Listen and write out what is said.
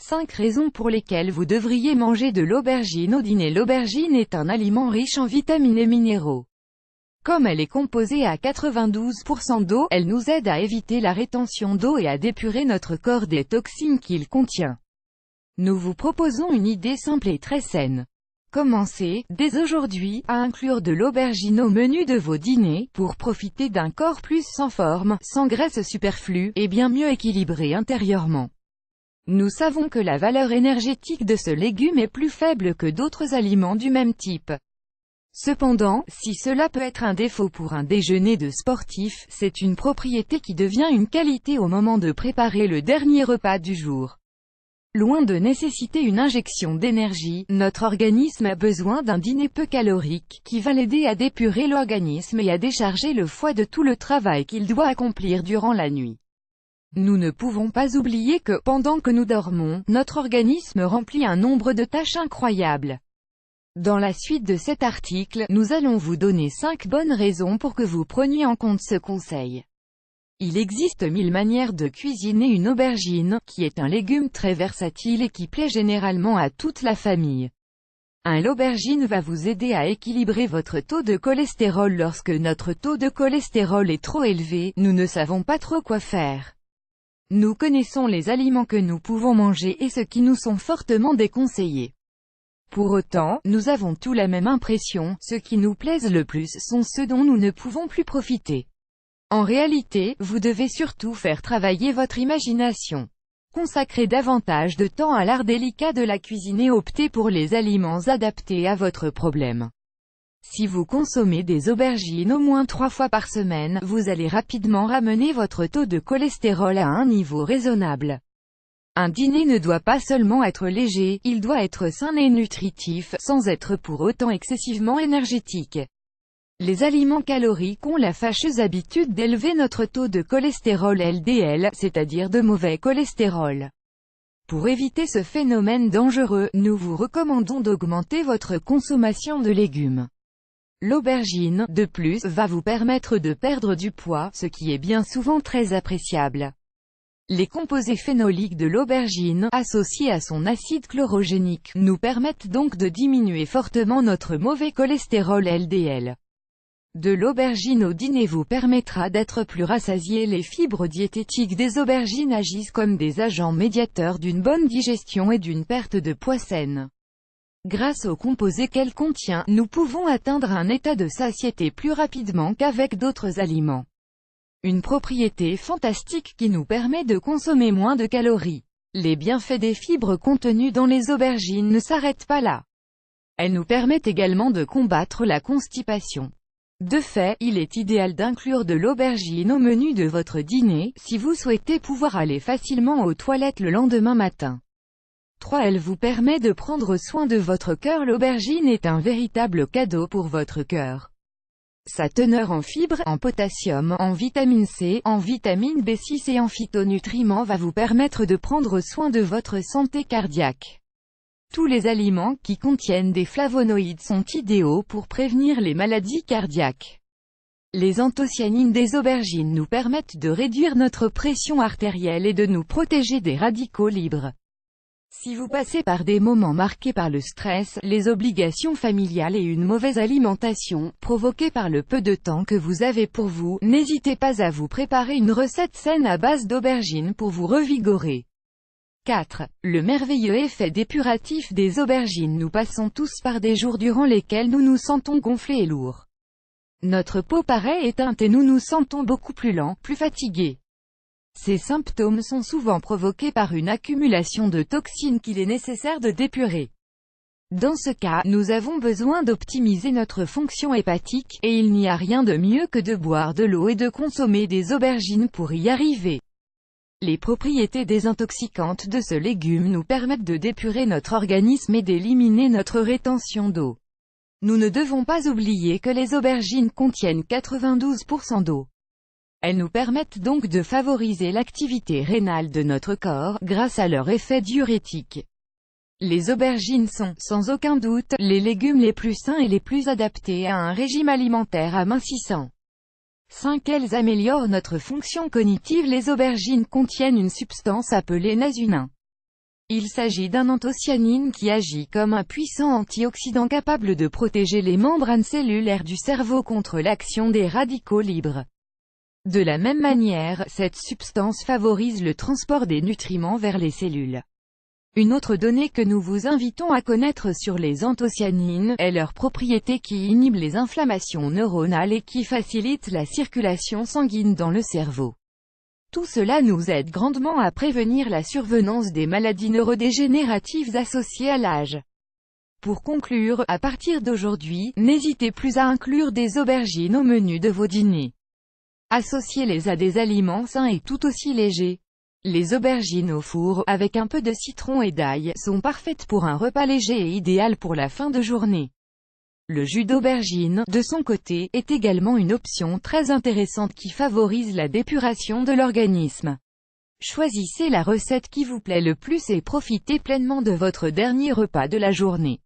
5 raisons pour lesquelles vous devriez manger de l'aubergine au dîner. L'aubergine est un aliment riche en vitamines et minéraux. Comme elle est composée à 92% d'eau, elle nous aide à éviter la rétention d'eau et à d'épurer notre corps des toxines qu'il contient. Nous vous proposons une idée simple et très saine. Commencez, dès aujourd'hui, à inclure de l'aubergine au menu de vos dîners, pour profiter d'un corps plus sans forme, sans graisse superflue, et bien mieux équilibré intérieurement. Nous savons que la valeur énergétique de ce légume est plus faible que d'autres aliments du même type. Cependant, si cela peut être un défaut pour un déjeuner de sportif, c'est une propriété qui devient une qualité au moment de préparer le dernier repas du jour. Loin de nécessiter une injection d'énergie, notre organisme a besoin d'un dîner peu calorique, qui va l'aider à d'épurer l'organisme et à décharger le foie de tout le travail qu'il doit accomplir durant la nuit. Nous ne pouvons pas oublier que, pendant que nous dormons, notre organisme remplit un nombre de tâches incroyables. Dans la suite de cet article, nous allons vous donner 5 bonnes raisons pour que vous preniez en compte ce conseil. Il existe 1000 manières de cuisiner une aubergine, qui est un légume très versatile et qui plaît généralement à toute la famille. L'aubergine va vous aider à équilibrer votre taux de cholestérol. Lorsque notre taux de cholestérol est trop élevé, nous ne savons pas trop quoi faire. Nous connaissons les aliments que nous pouvons manger et ceux qui nous sont fortement déconseillés. Pour autant, nous avons tous la même impression, ceux qui nous plaisent le plus sont ceux dont nous ne pouvons plus profiter. En réalité, vous devez surtout faire travailler votre imagination. Consacrez davantage de temps à l'art délicat de la cuisine et optez pour les aliments adaptés à votre problème. Si vous consommez des aubergines au moins 3 fois par semaine, vous allez rapidement ramener votre taux de cholestérol à un niveau raisonnable. Un dîner ne doit pas seulement être léger, il doit être sain et nutritif, sans être pour autant excessivement énergétique. Les aliments caloriques ont la fâcheuse habitude d'élever notre taux de cholestérol LDL, c'est-à-dire de mauvais cholestérol. Pour éviter ce phénomène dangereux, nous vous recommandons d'augmenter votre consommation de légumes. L'aubergine, de plus, va vous permettre de perdre du poids, ce qui est bien souvent très appréciable. Les composés phénoliques de l'aubergine, associés à son acide chlorogénique, nous permettent donc de diminuer fortement notre mauvais cholestérol LDL. De l'aubergine au dîner vous permettra d'être plus rassasié. Les fibres diététiques des aubergines agissent comme des agents médiateurs d'une bonne digestion et d'une perte de poids saine. Grâce aux composés qu'elle contient, nous pouvons atteindre un état de satiété plus rapidement qu'avec d'autres aliments. Une propriété fantastique qui nous permet de consommer moins de calories. Les bienfaits des fibres contenues dans les aubergines ne s'arrêtent pas là. Elles nous permettent également de combattre la constipation. De fait, il est idéal d'inclure de l'aubergine au menu de votre dîner, si vous souhaitez pouvoir aller facilement aux toilettes le lendemain matin. 3. Elle vous permet de prendre soin de votre cœur. L'aubergine est un véritable cadeau pour votre cœur. Sa teneur en fibres, en potassium, en vitamine C, en vitamine B6 et en phytonutriments va vous permettre de prendre soin de votre santé cardiaque. Tous les aliments qui contiennent des flavonoïdes sont idéaux pour prévenir les maladies cardiaques. Les anthocyanines des aubergines nous permettent de réduire notre pression artérielle et de nous protéger des radicaux libres. Si vous passez par des moments marqués par le stress, les obligations familiales et une mauvaise alimentation, provoquée par le peu de temps que vous avez pour vous, n'hésitez pas à vous préparer une recette saine à base d'aubergines pour vous revigorer. 4. Le merveilleux effet dépuratif des aubergines. Nous passons tous par des jours durant lesquels nous nous sentons gonflés et lourds. Notre peau paraît éteinte et nous nous sentons beaucoup plus lents, plus fatigués. Ces symptômes sont souvent provoqués par une accumulation de toxines qu'il est nécessaire de dépurer. Dans ce cas, nous avons besoin d'optimiser notre fonction hépatique, et il n'y a rien de mieux que de boire de l'eau et de consommer des aubergines pour y arriver. Les propriétés désintoxicantes de ce légume nous permettent de dépurer notre organisme et d'éliminer notre rétention d'eau. Nous ne devons pas oublier que les aubergines contiennent 92% d'eau. Elles nous permettent donc de favoriser l'activité rénale de notre corps, grâce à leur effet diurétique. Les aubergines sont, sans aucun doute, les légumes les plus sains et les plus adaptés à un régime alimentaire amincissant. 5. Elles améliorent notre fonction cognitive. Les aubergines contiennent une substance appelée nazunin. Il s'agit d'un anthocyanine qui agit comme un puissant antioxydant capable de protéger les membranes cellulaires du cerveau contre l'action des radicaux libres. De la même manière, cette substance favorise le transport des nutriments vers les cellules. Une autre donnée que nous vous invitons à connaître sur les anthocyanines est leur propriété qui inhibe les inflammations neuronales et qui facilite la circulation sanguine dans le cerveau. Tout cela nous aide grandement à prévenir la survenance des maladies neurodégénératives associées à l'âge. Pour conclure, à partir d'aujourd'hui, n'hésitez plus à inclure des aubergines au menu de vos dîners. Associez-les à des aliments sains et tout aussi légers. Les aubergines au four, avec un peu de citron et d'ail, sont parfaites pour un repas léger et idéales pour la fin de journée. Le jus d'aubergine, de son côté, est également une option très intéressante qui favorise la dépuration de l'organisme. Choisissez la recette qui vous plaît le plus et profitez pleinement de votre dernier repas de la journée.